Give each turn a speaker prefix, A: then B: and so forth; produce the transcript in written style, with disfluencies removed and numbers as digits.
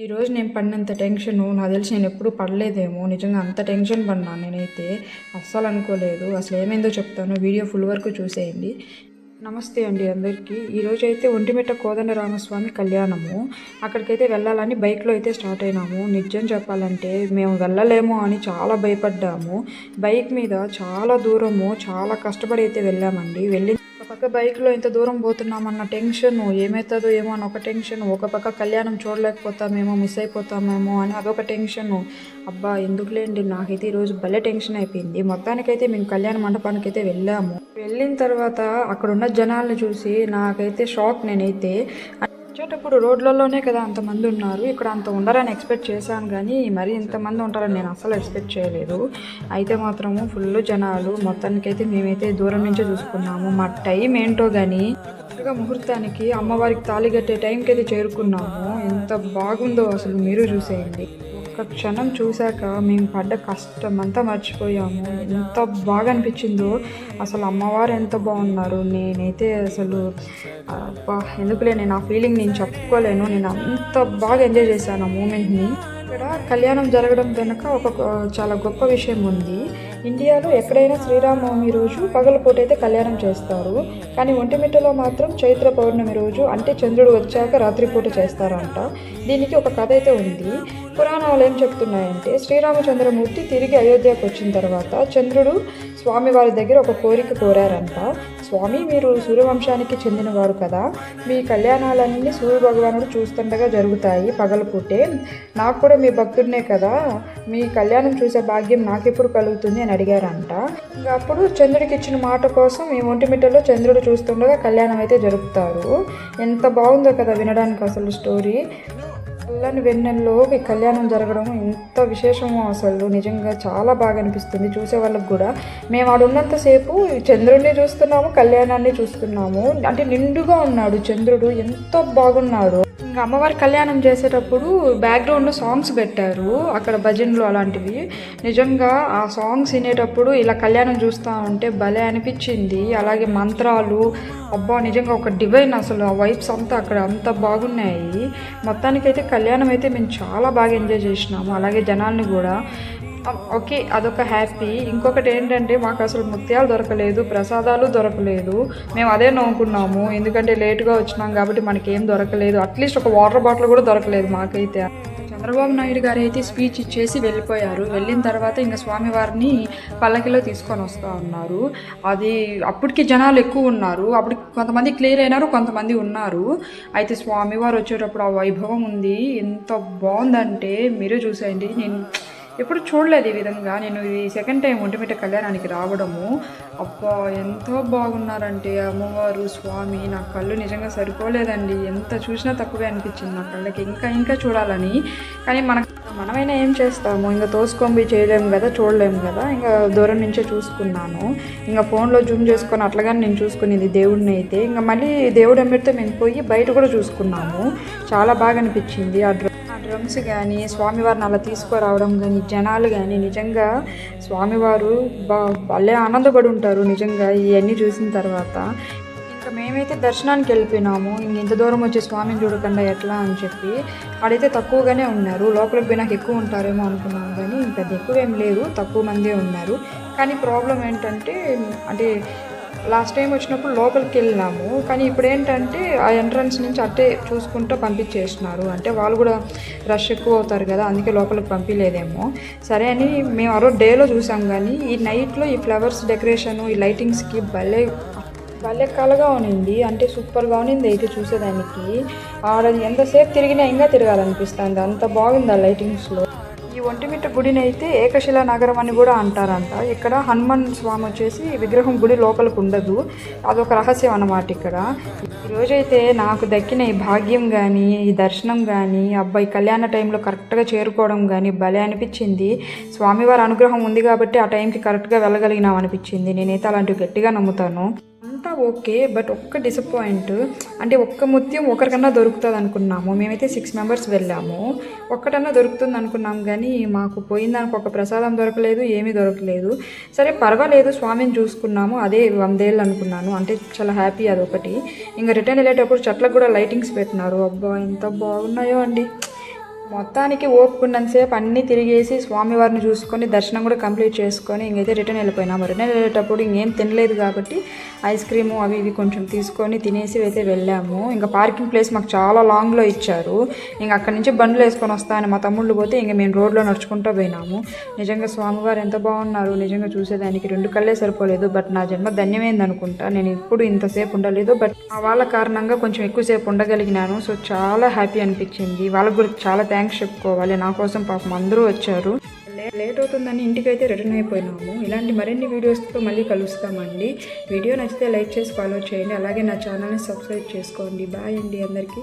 A: ఈరోజు నేను పడినంత టెన్షను నాకు తెలిసి నేను ఎప్పుడు పడలేదేమో. నిజంగా అంత టెన్షన్ పడినాను నేనైతే. అస్సలు అనుకోలేదు. అసలు ఏమైందో చెప్తాను. వీడియో ఫుల్ వరకు చూసేయండి. నమస్తే అండి అందరికీ. ఈరోజైతే ఒంటిమిట్ట కోదండరామస్వామి కళ్యాణము. అక్కడికైతే వెళ్ళాలని బైక్లో అయితే స్టార్ట్ అయినాము. నిజం చెప్పాలంటే మేము వెళ్ళలేమో అని చాలా భయపడ్డాము. బైక్ మీద చాలా దూరము చాలా కష్టపడి అయితే వెళ్ళామండి. ఒక పక్క బైక్లో ఇంత దూరం పోతున్నామన్న టెన్షన్, ఏమవుతుందో ఏమో అని ఒక టెన్షన్, ఒక పక్క కళ్యాణం చూడలేకపోతామేమో, మిస్ అయిపోతామేమో అని అదొక టెన్షను. అబ్బా ఎందుకులేండి, నాకైతే ఈరోజు భలే టెన్షన్ అయిపోయింది. మొత్తానికైతే మేము కళ్యాణ మండపానికి అయితే వెళ్ళాము. వెళ్ళిన తర్వాత అక్కడ ఉన్న జనాల్ని చూసి నాకైతే షాక్. నేనైతే వచ్చేటప్పుడు రోడ్లలోనే కదా అంతమంది ఉన్నారు, ఇక్కడ అంత ఉండరని ఎక్స్పెక్ట్ చేశాను, కానీ మరి ఇంతమంది ఉంటారని నేను అసలు ఎక్స్పెక్ట్ చేయలేదు. అయితే మాత్రము ఫుల్ జనాలు. మొత్తానికైతే మేమైతే దూరం నుంచే చూసుకున్నాము. మా టైం ఏంటో కానీ ముహూర్తానికి అమ్మవారికి తాళి కట్టే టైంకి అయితే చేరుకున్నాము. ఎంత బాగుందో అసలు మీరు చూసేయండి. ఒక్క క్షణం చూశాక మేము పడ్డ కష్టం అంతా మర్చిపోయాము. ఎంత బాగా అనిపించిందో అసలు. అమ్మవారు ఎంత బాగున్నారు. నేనైతే అసలు ఎందుకులే, నేను ఆ ఫీలింగ్ నేను చెప్పుకోలేను. నేను అంత బాగా ఎంజాయ్ చేశాను ఆ మూమెంట్ని. ఇక్కడ కళ్యాణం జరగడం వెనుక ఒక చాలా గొప్ప విషయం ఉంది. ఇండియాలో ఎక్కడైనా శ్రీరామనవమి రోజు పగలపూట అయితే కళ్యాణం చేస్తారు, కానీ ఒంటిమిట్టలో మాత్రం చైత్ర పౌర్ణమి రోజు, అంటే చంద్రుడు వచ్చాక రాత్రిపూట చేస్తారంట. దీనికి ఒక కథ అయితే ఉంది. పురాణాలు ఏం చెప్తున్నాయంటే, శ్రీరామచంద్రమూర్తి తిరిగి అయోధ్యకు వచ్చిన తర్వాత చంద్రుడు స్వామివారి దగ్గర ఒక కోరిక కోరారంట. స్వామి, మీరు సూర్యవంశానికి చెందినవారు కదా, మీ కళ్యాణాలన్నీ సూర్య భగవానుడు చూస్తుండగా జరుగుతాయి పగలపూటే. నాకు కూడా మీ భక్తుడినే కదా, మీ కళ్యాణం చూసే భాగ్యం నాకెప్పుడు కలుగుతుంది అని అడిగారంట. ఇంకా అప్పుడు చంద్రుడికి ఇచ్చిన మాట కోసం ఈ ఒంటిమిట్టలో చంద్రుడు చూస్తుండగా కళ్యాణం అయితే జరుపుతారు. ఎంత బాగుందో కదా వినడానికి అసలు స్టోరీ. చల్లని వెన్నెల్లో కళ్యాణం జరగడం ఎంత విశేషమో అసలు. నిజంగా చాలా బాగా అనిపిస్తుంది చూసే వాళ్ళకి కూడా. మేము ఆడున్నంతసేపు చంద్రుడిని చూస్తున్నాము, కళ్యాణాన్ని చూస్తున్నాము. అంటే నిండుగా ఉన్నాడు చంద్రుడు, ఎంత బాగున్నాడు. ఇంకా అమ్మవారి కళ్యాణం చేసేటప్పుడు బ్యాక్గ్రౌండ్లో సాంగ్స్ పెట్టారు, అక్కడ భజనలు అలాంటివి. నిజంగా ఆ సాంగ్స్ వినేటప్పుడు ఇలా కళ్యాణం చూస్తూ ఉంటే భలే అనిపించింది. అలాగే మంత్రాలు, అబ్బా నిజంగా ఒక డివైన్ అసలు. ఆ వైబ్స్ అంతా అక్కడ అంత బాగున్నాయి. మొత్తానికైతే కళ్యాణం అయితే మేము చాలా బాగా ఎంజాయ్ చేసినాము. అలాగే జనాల్ని కూడా. ఓకే, అదొక హ్యాపీ. ఇంకొకటి ఏంటంటే, మాకు అసలు ముత్యాలు దొరకలేదు, ప్రసాదాలు దొరకలేదు. మేము అదే నవ్వుకున్నాము, ఎందుకంటే లేటుగా వచ్చినాం కాబట్టి మనకేం దొరకలేదు. అట్లీస్ట్ ఒక వాటర్ బాటిల్ కూడా దొరకలేదు మాకైతే. చంద్రబాబు నాయుడు గారు అయితే స్పీచ్ ఇచ్చేసి వెళ్ళిపోయారు. వెళ్ళిన తర్వాత ఇంకా స్వామివారిని పల్లకిలో తీసుకొని వస్తూ ఉన్నారు. అది అప్పటికి జనాలు ఎక్కువ ఉన్నారు. అప్పుడు కొంతమంది క్లియర్ అయినారు, కొంతమంది ఉన్నారు. అయితే స్వామివారు వచ్చేటప్పుడు ఆ వైభవం ఉంది, ఎంత బాగుందంటే మీరు చూసేయండి. నేను ఎప్పుడు చూడలేదు ఈ విధంగా. నేను ఇది సెకండ్ టైం ఒంటిమిట్ట కళ్యాణానికి రావడము. అబ్బా ఎంతో బాగున్నారంటే అమ్మవారు, స్వామి. నా కళ్ళు నిజంగా సరిపోలేదండి. ఎంత చూసినా తక్కువే అనిపించింది నా కళ్ళకి. ఇంకా చూడాలని. కానీ మనమైనా ఏం చేస్తాము, ఇంకా తోసుకొని చేయలేము కదా, చూడలేము కదా. ఇంకా దూరం నుంచే చూసుకున్నాను. ఇంకా ఫోన్లో జూమ్ చేసుకొని అట్లాగానే నేను చూసుకునేది దేవుడిని అయితే. ఇంకా మళ్ళీ దేవుడు ఎమ్మిడితో మేము పోయి బయట కూడా చూసుకున్నాము. చాలా బాగా అనిపించింది. ఆ డ్రమ్స్ కానీ, స్వామివారిని అలా తీసుకురావడం కానీ, జనాలు కానీ, నిజంగా స్వామివారు భలే ఆనందపడి ఉంటారు నిజంగా ఇవన్నీ చూసిన తర్వాత. ఇంకా మేమైతే దర్శనానికి వెళ్ళిపోయినాము. ఇంత దూరం వచ్చే స్వామిని చూడకుండా ఎట్లా అని చెప్పి. ఆడైతే తక్కువగానే ఉన్నారు. లోపలికి పోయినాక ఎక్కువ ఉంటారేమో అనుకున్నాము, కానీ పెద్ద ఎక్కువ ఏం లేరు, తక్కువ మందే ఉన్నారు. కానీ ప్రాబ్లం ఏంటంటే, అంటే లాస్ట్ టైం వచ్చినప్పుడు లోపలికి వెళ్ళినాము, కానీ ఇప్పుడు ఏంటంటే ఆ ఎంట్రన్స్ నుంచి అట్టే చూసుకుంటూ పంపించేసినారు. అంటే వాళ్ళు కూడా రష్ ఎక్కువ అవుతారు కదా, అందుకే లోపలికి పంపించలేదేమో. సరే అని మేము ఆ రోజు డేలో చూసాం, కానీ ఈ నైట్లో ఈ ఫ్లవర్స్ డెకరేషను, ఈ లైటింగ్స్కి భలే కలగా ఉనింది. అంటే సూపర్గా ఉనింది అయితే చూసేదానికి. ఆడ ఎంతసేపు తిరిగినా ఇంకా తిరగాలనిపిస్తుంది, అంత బాగుంది ఆ లైటింగ్స్లో. ఈ ఒంటిమిట్ట గుడిని అయితే ఏకశిలా నగరం అని కూడా అంటారంట. ఇక్కడ హనుమాన్ స్వామి వచ్చేసి విగ్రహం గుడి లోపలికి ఉండదు, అదొక రహస్యం అన్నమాట ఇక్కడ. ఈరోజైతే నాకు దక్కిన ఈ భాగ్యం కానీ, ఈ దర్శనం కానీ, అబ్బాయి కళ్యాణ టైంలో కరెక్ట్గా చేరుకోవడం కానీ భలే అనిపించింది. స్వామివారి అనుగ్రహం ఉంది కాబట్టి ఆ టైంకి కరెక్ట్గా వెళ్ళగలిగినాం అనిపించింది. నేనైతే అలాంటివి గట్టిగా నమ్ముతాను. అంతా ఓకే, బట్ ఒక్క డిసప్పాయింట్. అంటే ఒక్క ముత్యం ఒకరికన్నా దొరుకుతుంది అనుకున్నాము. మేమైతే 6 మెంబర్స్ వెళ్ళాము. ఒక్కటన్నా దొరుకుతుంది అనుకున్నాం, కానీ మాకు పోయిందానికి ఒక ప్రసాదం దొరకలేదు, ఏమీ దొరకలేదు. సరే పర్వాలేదు, స్వామిని చూసుకున్నాము, అదే 100 ఏళ్ళు అనుకున్నాను. అంటే చాలా హ్యాపీ అదొకటి. ఇంకా రిటర్న్ వెళ్ళేటప్పుడు చెట్లకు కూడా లైటింగ్స్ పెట్టినారు. అబ్బా ఎంత బాగున్నాయో అండి. మొత్తానికి ఓపుకున్నంతసేపు అన్నీ తిరిగేసి స్వామివారిని చూసుకొని దర్శనం కూడా కంప్లీట్ చేసుకొని ఇంకైతే రిటర్న్ వెళ్ళిపోయినాము. రిటర్న్ వెళ్ళేటప్పుడు ఇంకేం తినలేదు కాబట్టి ఐస్ క్రీము అవి ఇవి కొంచెం తీసుకొని తినేసి అయితే వెళ్ళాము. ఇంకా పార్కింగ్ ప్లేస్ మాకు చాలా లాంగ్లో ఇచ్చారు. ఇంక అక్కడి నుంచి బండ్లు వేసుకొని వస్తాయని మా తమ్ముళ్ళు పోతే ఇంక మేము రోడ్లో నడుచుకుంటూ పోయినాము. నిజంగా స్వామివారు ఎంత బాగున్నారు, నిజంగా చూసేదానికి 2 కళ్ళే సరిపోలేదు. బట్ నా జన్మ ధన్యమైంది అనుకుంటా. నేను ఇప్పుడు ఇంతసేపు ఉండలేదు, బట్ ఆ వాళ్ళ కారణంగా కొంచెం ఎక్కువసేపు ఉండగలిగినాను. సో చాలా హ్యాపీ అనిపించింది. వాళ్ళకు కూడా చాలా థ్యాంక్స్ చెప్పుకోవాలి. నా కోసం పాపం అందరూ వచ్చారు. లేట్ అవుతుందని ఇంటికైతే రిటర్న్ అయిపోయినాము. ఇలాంటి మరిన్ని వీడియోస్తో మళ్ళీ కలుస్తామండి. వీడియో నచ్చితే లైక్ చేసి ఫాలో చేయండి. అలాగే నా ఛానల్ని సబ్స్క్రైబ్ చేసుకోండి. బాయ్ అండి అందరికీ.